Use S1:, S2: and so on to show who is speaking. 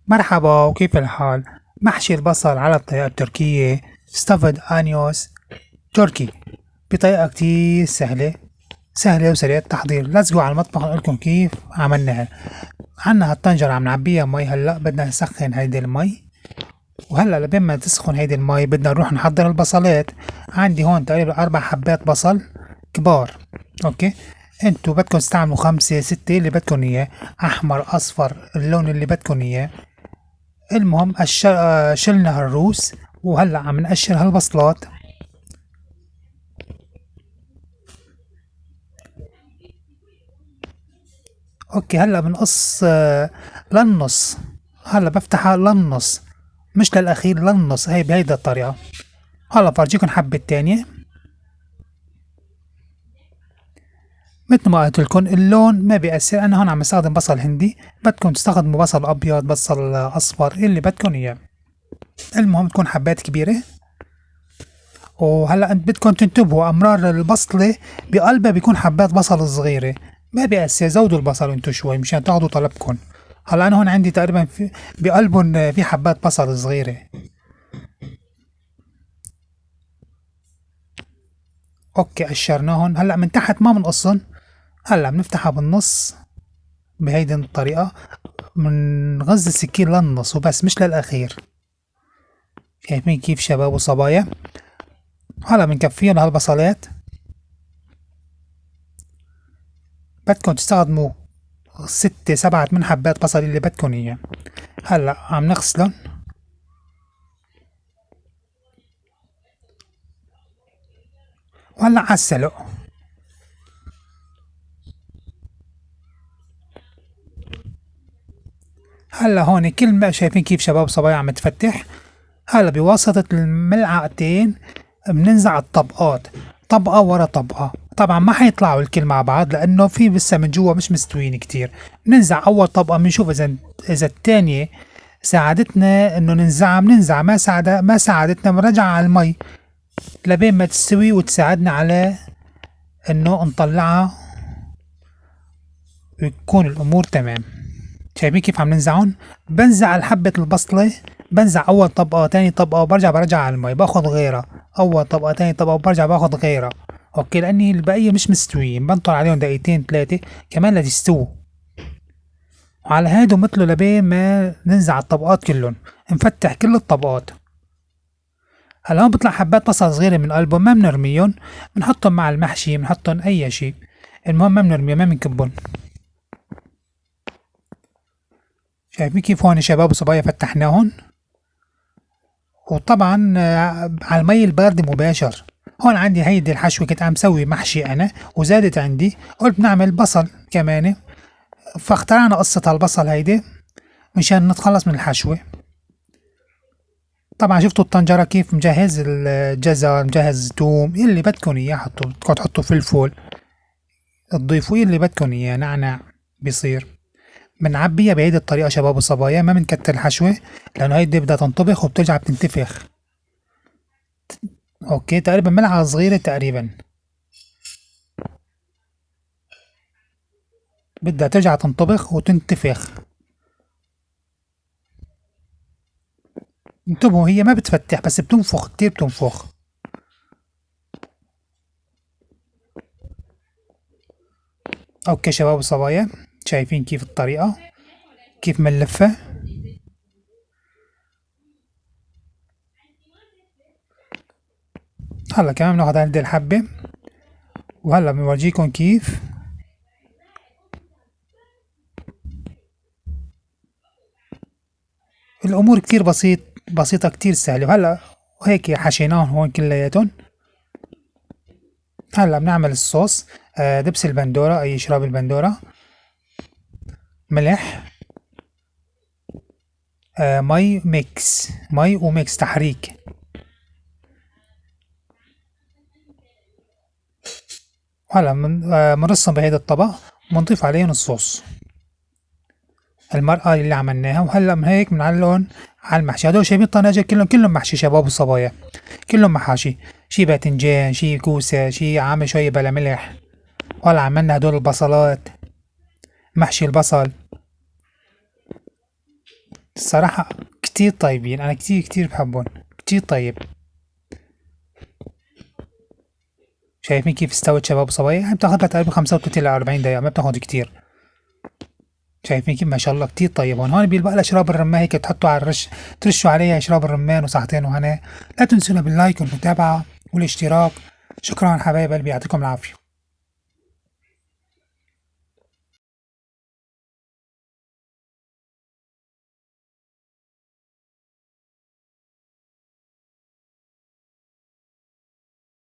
S1: مرحبا، وكيف الحال؟ محشي البصل على الطريقة التركية ستافد انيوس تركي بطريقة كتير سهلة وسريعة التحضير. ليتس جو على المطبخ نقولكم كيف عملناها. عنا هالطنجرة عم نعبيها مي. هلا بدنا نسخن هيدي المي، وهلا لبين ما تسخن هيدي المي بدنا نروح نحضر البصلات. عندي هون تقريبا 4 حبات بصل كبار. اوكي، انتو بدكم تستعملوا 5 6 اللي بدكم اياه، احمر اصفر اللون اللي بدكم اياه. المهم شلنا هالروس، وهلا عم نقشر هالبصلات. اوكي، هلا بنقص للنص. هلا بفتحها للنص، مش للاخير، للنص. هي بهيدا الطريقة. هلا فرجيكم حبة تانية. مثل ما قلت لكم اللون ما بيأثر، انا هون عم استخدم بصل هندي، بدكم تستخدموا بصل ابيض، بصل اصفر، اللي بدكم اياه. المهم تكون حبات كبيرة. وهلا انت بدكم تنتبهوا امرار البصلة بقلبها بيكون حبات بصل صغيرة. ما بيأثر، زودوا البصل انتو شوي مشان تاخدوا طلبكم. هلا انا هون عندي تقريبا بقلبهم في حبات بصل صغيرة. اوكي، قشرناهم. هلا من تحت ما بنقصن، هلا بنفتحها بالنص بهيدي الطريقة. بنغز السكين للنص وبس، مش للأخير. شايفين كيف شباب وصبايا؟ هلا بنكفيهم هالبصلات. بدكم تستخدموا 6 7 8 حبات بصل اللي بدكم اياه. هلا عم نغسلهم. وهلا عالسلق. هلا هون كل ما شايفين كيف شباب صبايا عم تفتح. هلا بواسطة الملعقتين بننزع الطبقات، طبقة ورا طبقة. طبعا ما حيطلعوا الكل مع بعض لأنه في لسه من جوا مش مستويين كتير. بننزع أول طبقة، بنشوف إذا التانية ساعدتنا إنه ننزعها بننزع، ما ساعدتنا بنرجع على المي لبين ما تستوي وتساعدنا على إنه نطلعها ويكون الأمور تمام. شايفين كيف عم ننزعهم؟ بنزع الحبة البصلة، بنزع أول طبقة تاني طبقة برجع على المي باخد غيرها. أول طبقة تاني طبقة وبرجع باخد غيرها. أوكي، لأني البقية مش مستويين، بنطر عليهم دقيقتين 3 كمان ليستووا. وعلى هادو مثله لبين ما ننزع الطبقات كلهم، نفتح كل الطبقات. هلا هون بيطلع حبات بصل صغيرة من قلبهم، ما بنرميهم، بنحطهم مع المحشي، بنحطهم أي شي. المهم ما بنرميهم، ما بنكبهم. شايفين كيف هون شباب وصبايا فتحناهن. وطبعا على المي الباردة مباشر. هون عندي هيدي الحشوة، كنت عم سوي محشي أنا وزادت عندي، قلت بنعمل بصل كمان، فاخترعنا قصة هالبصل هيدي مشان نتخلص من الحشوة. طبعا شفتوا الطنجرة كيف مجهز الجزر، مجهز توم، اللي بدكن اياه حطوا. بدكن تحطوا فلفل، تضيفوا اللي بدكن اياه، نعناع بيصير. بنعبيها بهيدي الطريقة شباب وصبايا، ما بنكتر الحشوة لأنه هيدي بدها تنطبخ وبترجع بتنتفخ. اوكي، تقريبا ملعقة صغيرة تقريبا، بدها ترجع تنطبخ وتنتفخ. انتبهوا، هي ما بتفتح بس بتنفخ، كتير بتنفخ. اوكي شباب وصبايا، شايفين كيف الطريقة، كيف منلفها. هلا كمان بناخد هذه الحبة، وهلا بنورجيكم كيف. الامور كتير بسيطة، كتير سهلة. وهلا هيك حشيناهم هون كلياتهم. هلا بنعمل الصوص. دبس البندورة، اي شراب البندورة، ملح، مي ميكس، مي وميكس تحريك. هلا بنرصهم بهيدا الطبق وبنضيف عليهم الصوص، المرقة اللي عملناها. وهلا من هيك بنعلقهم على المحشي. هدول شايفين الطناجر كلهم محشي شباب وصبايا، كلهم محاشي. شي باذنجان، شي كوسة، شي عامل شوية بلا ملح. وهلا عملنا هدول البصلات، محشي البصل. الصراحة كتير طيبين، أنا كتير بحبهم، كتير طيب. شايفين كيف استوت شباب وصبايا؟ يعني بتاخد لها تقريبا 35 ل 40 دقيقة، ما بتاخد كتير. شايفين كيف ما شاء الله كتير طيب. هون بيلبق لها شراب الرمان هيك تحطوا على الرش، ترشوا عليها شراب الرمان وصحتين وهنا. لا تنسونا باللايك والمتابعة والاشتراك. شكرا حبايب قلبي، يعطيكم العافية.